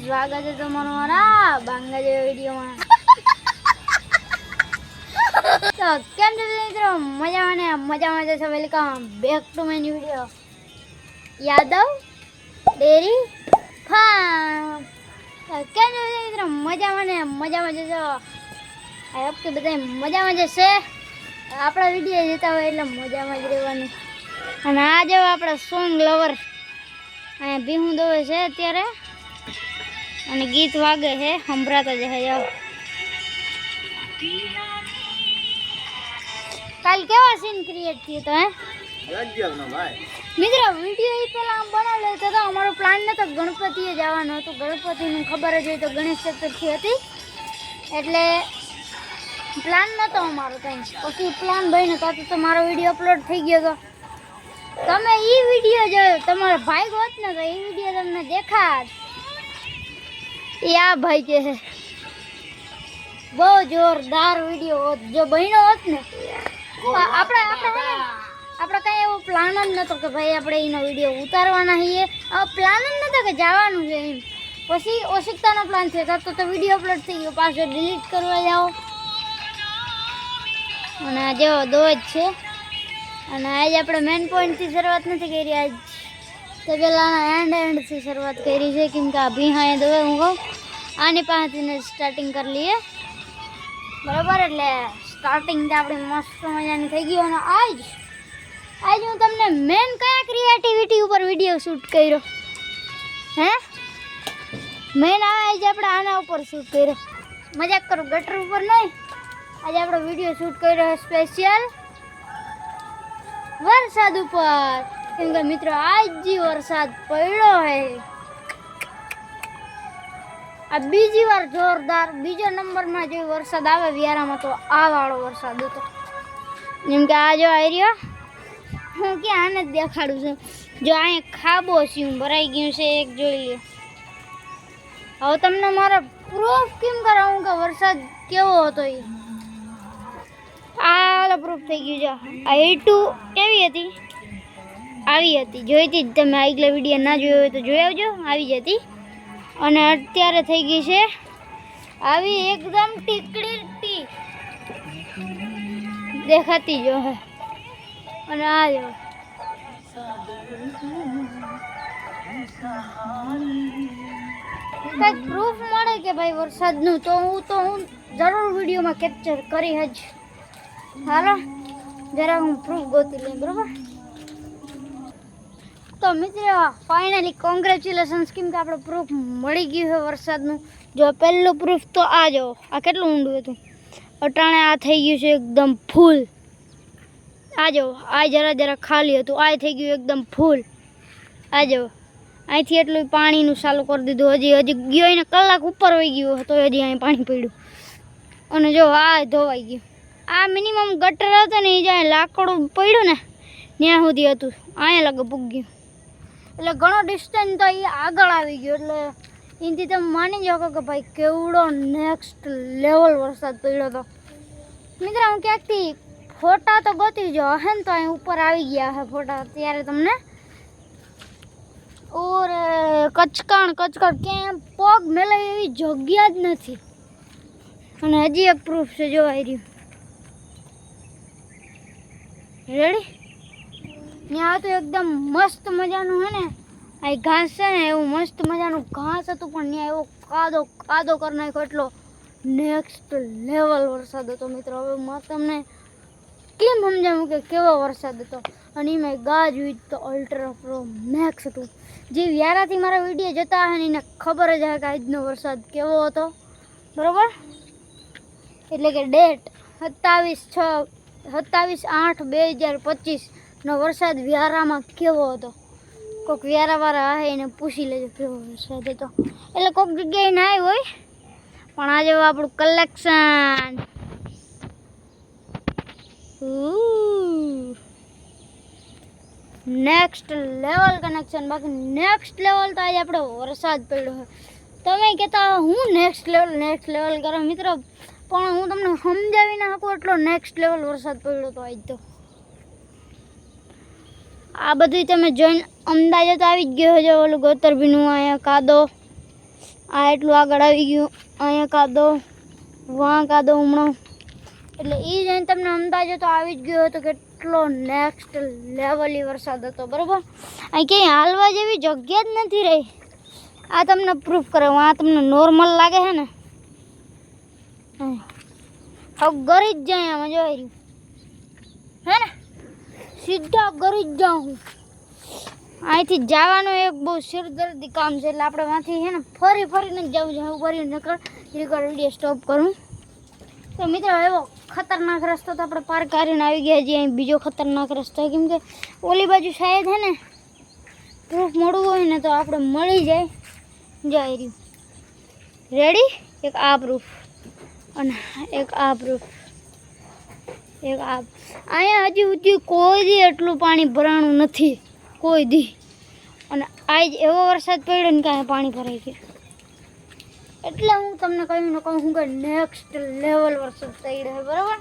સ્વાગત છે તમારું મારા બાંગા જેવા વિડીયોમાં। તો કેમ છો મિત્રો? મજામાં ને મજામાં જશો। Welcome back to my new video Yadav dairy farm. તો કેમ છો મિત્રો? મજામાં ને મજામાં જશો। આઈ હોપ કે બધા મજામાં જશે। આપણા વિડીયો જોતા હોય એટલે મજામાં જ રહેવાનું। અને આ જો આપણા સોંગ લવર અહીંયા ભીહું દોવે છે અત્યારે અને ગીત વાગે છે, સંભળાતા જ છે। જાઓ કાલ કેવા સીન ક્રિએટ થયો તો હે મિત્રો? વિડીયો એ પહેલાં આમ બનાવી લેતો હતો। અમારો પ્લાન નહોતો ગણપતિએ જવાનો હતો। ગણપતિનું ખબર જ હોય તો ગણેશ ચતુર્થી હતી એટલે પ્લાન નહોતો અમારો કંઈ। પછી પ્લાન બન્યો તો મારો વિડીયો અપલોડ થઈ ગયો હતો। તમે એ વિડીયો જોયો, તમારો ભાઈ હોત ને તો એ વિડીયો તમને દેખાત। એ આ ભાઈ કે છે બહુ જોરદાર વિડીયો હોત જો બન્યો હોત ને। આપણે કઈ એવો પ્લાન જ નહોતો કે ભાઈ આપણે એનો વિડીયો ઉતારવાના છીએ। પ્લાન જ નહોતો કે જવાનું છે એમ। પછી ઓશિકતાનો પ્લાન થયો તો વિડીયો અપલોડ થઈ ગયો, પાછો ડિલીટ કરવા જાઓ અને જો દો જ છે। અને આજે આપણે મેઇન પોઈન્ટથી શરૂઆત નથી કરી, આજ તો પહેલાં એન્ડથી શરૂઆત કરી છે કેમ કે આ ભીહાએ દોવે હું કહું આની પાસેથી સ્ટાર્ટિંગ કરી લઈએ બરાબર। એટલે સ્ટાર્ટિંગ તો આપણી મસ્ત મજાની થઈ ગઈ। અને આજ હું તમને મેન કયા ક્રિએટિવિટી ઉપર વિડીયો શૂટ કર્યો હે? મેન આજે આપણે આના ઉપર શૂટ કર્યો, મજાક કરું ગટર ઉપર નહીં। આજે આપણો વિડીયો શૂટ કર્યો સ્પેશિયલ વરસાદ ઉપર કેમ કે મિત્રો આજ જે વરસાદ પડ્યો હે આ બીજી વાર જોરદાર બીજો નંબરમાં જે વરસાદ આવે વ્યારામાં તો આ વાળો વરસાદ હતો। જેમ કે આ જો આવી રહ્યો હું ક્યાં આને જ દેખાડું છું। જો અહીંયા ખાબો છે ભરાઈ ગયું છે એક જોઈ લો। હવે તમને મારે પ્રૂફ કેમ કરાવું કે વરસાદ કેવો હતો એ આ પ્રૂફ થઈ ગયું છે। આ હેટુ કેવી હતી? આવી હતી, જોઈ હતી તમે આગલા વિડીયો ના જોયો હોય તો જોઈ આવજો, આવી જ હતી। અને અત્યારે થઈ ગઈ છે આવી એકદમ ટીકડી દેખાતી જો હે। અને આ જો કંઈક પ્રૂફ મળે કે ભાઈ વરસાદનું તો હું જરૂર વિડીયોમાં કેપ્ચર કરી જ। હાલો જરા હું પ્રૂફ ગોતી લઉં બરાબર। તો મિત્રો ફાઇનલી કોંગ્રેચ્યુલેશન્સ કેમ કે આપણે પ્રૂફ મળી ગયું છે વરસાદનું। જો પહેલું પ્રૂફ તો આ જો આ કેટલું ઊંડું હતું, અટાણે આ થઈ ગયું છે એકદમ ફૂલ। આ જો આ જરા ખાલી હતું, આ થઈ ગયું એકદમ ફૂલ। આ જો અહીંથી એટલું પાણીનું ચાલુ કરી દીધું, હજી ગયો એને કલાક ઉપર વહી ગયું તો હજી અહીં પાણી પડ્યું। અને જો આ ધોવાઈ ગયું। આ મિનિમમ ગટર હતો ને એ જ્યાં લાકડું પડ્યું ને ત્યાં સુધી હતું, અહીંયા લગે પૂગ્યું એટલે ઘણો ડિસ્ટન્સ તો એ આગળ આવી ગયો। એટલે એનાથી તમે માની શકો કે ભાઈ કેવડો નેક્સ્ટ લેવલ વરસાદ પડ્યો હતો। મિત્રો હું ક્યાંકથી ફોટા તો ગોતી જો હે ને તો અહીં ઉપર આવી ગયા હે ફોટા, ત્યારે તમને ઓર કચકાણ ક્યાંય પગ મેલે એવી જગ્યા જ નથી। અને હજી એક પ્રૂફ છે જો આવી રહ્યું રેડી। ત્યાં તો એકદમ મસ્ત મજાનું હે ને આ ઘાસ છે ને એવું મસ્ત મજાનું ઘાસ હતું, પણ ત્યાં એવો કાદો કરી નાખ્યો એટલો નેક્સ્ટ લેવલ વરસાદ હતો મિત્રો। હવે તમને કેમ સમજાવું કે કેવો વરસાદ હતો। અને એમાં ગાજવીજ તો અલ્ટ્રા પ્રો મેક્સ હતું। જે વ્યારાથી મારા વિડીયો જોતા હે ને એને ખબર જ હે કે આજનો વરસાદ કેવો હતો બરાબર। એટલે કે ડેટ 27/8/2025 નો વરસાદ વ્યારામાં કેવો હતો। કોઈક વ્યારાવાળા આવે એને પૂછી લેજો કેવો વરસાદ હતો। એટલે કોઈક જગ્યાએ ના આવ્યો હોય પણ આજે આપણું કલેક્શન નેક્સ્ટ લેવલ કનેક્શન। બાકી નેક્સ્ટ લેવલ તો આજે આપણો વરસાદ પડ્યો છે। તમે કહેતા હું નેક્સ્ટ લેવલ કરો મિત્રો, પણ હું તમને સમજાવી ના શકું એટલો નેક્સ્ટ લેવલ વરસાદ પડ્યો હતો આજ તો। આ બધું તમે જોઈને અંદાજો તો આવી જ ગયો છે। ઓલું ગોતરભીનું અહીંયા કાદો આ એટલું આગળ આવી ગયું, અહીંયા કાદો, વાં કાદો હમણાં. એટલે એ જઈને તમને અંદાજો તો આવી જ ગયો હતો કેટલો નેક્સ્ટ લેવલી વરસાદ હતો, બરાબર. અહીં ક્યાંય હાલવા જેવી જગ્યા જ નથી રહી. આ તમને પ્રૂફ કરે, આ તમને નોર્મલ લાગે છે ને, હવે ગરી જ જાય આમાં જોઈ રહ્યું હે ને, સીધા ગરી જ જાઉં હું. અહીંથી જવાનું એક બહુ સિરદર્દી કામ છે, એટલે આપણે ત્યાંથી છે ને ફરીને જ જવું છે. હું ફરી રેકોર્ડ વિડીયો સ્ટોપ કરું. તો મિત્રો એવો ખતરનાક રસ્તો તો આપણે પાર કરીને આવી ગયા છીએ. અહીં બીજો ખતરનાક રસ્તો, કેમ કે ઓલી બાજુ શાયદ છે ને પ્રૂફ મળવું હોય ને તો આપણે મળી જાય. જઈ રહ્યું રેડી, એક આ પ્રૂફ અને એક આ પ્રૂફ, એક આ. અહીંયા હજી સુધી કોઈ દી એટલું પાણી ભરાણું નથી, કોઈ દી. અને આજ એવો વરસાદ પડ્યો ને કે અહીંયા પાણી ભરાઈ ગયું. એટલે હું તમને કહું કે નેક્સ્ટ લેવલ વરસાદ પડ્યો છે, બરાબર.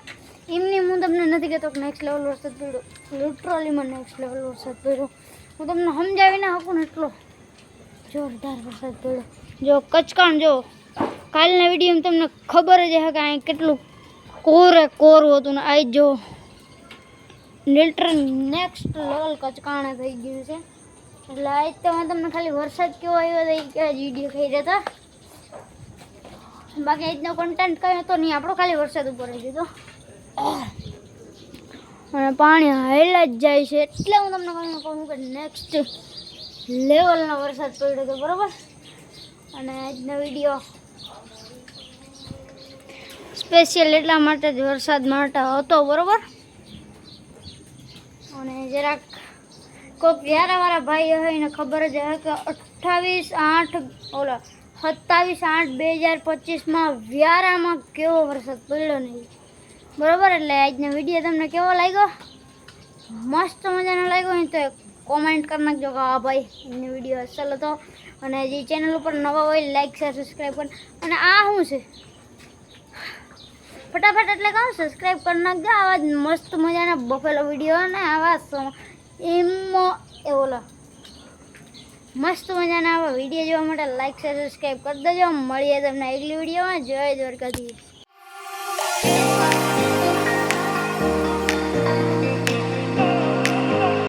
એમની હું તમને નથી કહેતો કે નેક્સ્ટ લેવલ વરસાદ પડ્યો, લિટરલીમાં નેક્સ્ટ લેવલ વરસાદ પડ્યો. હું તમને સમજાવી ના શકું ને એટલો જોરદાર વરસાદ પડ્યો. જો કચકાણ, જો કાલના વિડીયોમાં તમને ખબર જ હશે કે અહીં કેટલું કોરું હતું ને આજ જો લિટરલી નેક્સ્ટ લેવલ કચકાણે થઈ ગયું છે. એટલે આજ તો તમને ખાલી વરસાદ કેવો આવ્યો હતો એ જ વિડીયો ખાઈ રહ્યા હતા. બાકી આજનો કન્ટેન્ટ કંઈ હતો નહીં, આપણો ખાલી વરસાદ ઉપર આવી ગયો અને પાણી હાઈલા જ જાય છે. એટલે હું તમને કહું કે નેક્સ્ટ લેવલનો વરસાદ પડ્યો હતો, બરાબર. અને આજનો વિડીયો સ્પેશિયલ એટલા માટે જ વરસાદ માટે હતો, બરાબર. અને જરાક કોઈક વ્યારાવાળા ભાઈ હોય એને ખબર જ હશે કે 27/8/2025માં વ્યારામાં કેવો વરસાદ પડ્યો નહીં, બરાબર. એટલે આજનો વિડીયો તમને કેવો લાગ્યો? મસ્ત મજાનો લાગ્યો હોય તો કોમેન્ટ કરી નાખજો કે હા ભાઈ એનો વિડીયો અસલ હતો. અને જે ચેનલ ઉપર નવા હોય લાઈક શેર સબસ્ક્રાઈબ કરી. અને આ શું છે ફટાફટ એટલે કહું સબસ્ક્રાઈબ કરી નાખજો. આવા જ મસ્ત મજાના બફેલો વિડીયો અને આવા એમાં ઓલો મસ્ત મજાના આવા વિડીયો જોવા માટે લાઈક શેર સબસ્ક્રાઈબ કરી દેજો. મળીએ તમને આગલી વિડીયોમાં. જય દ્વારકાધીશ.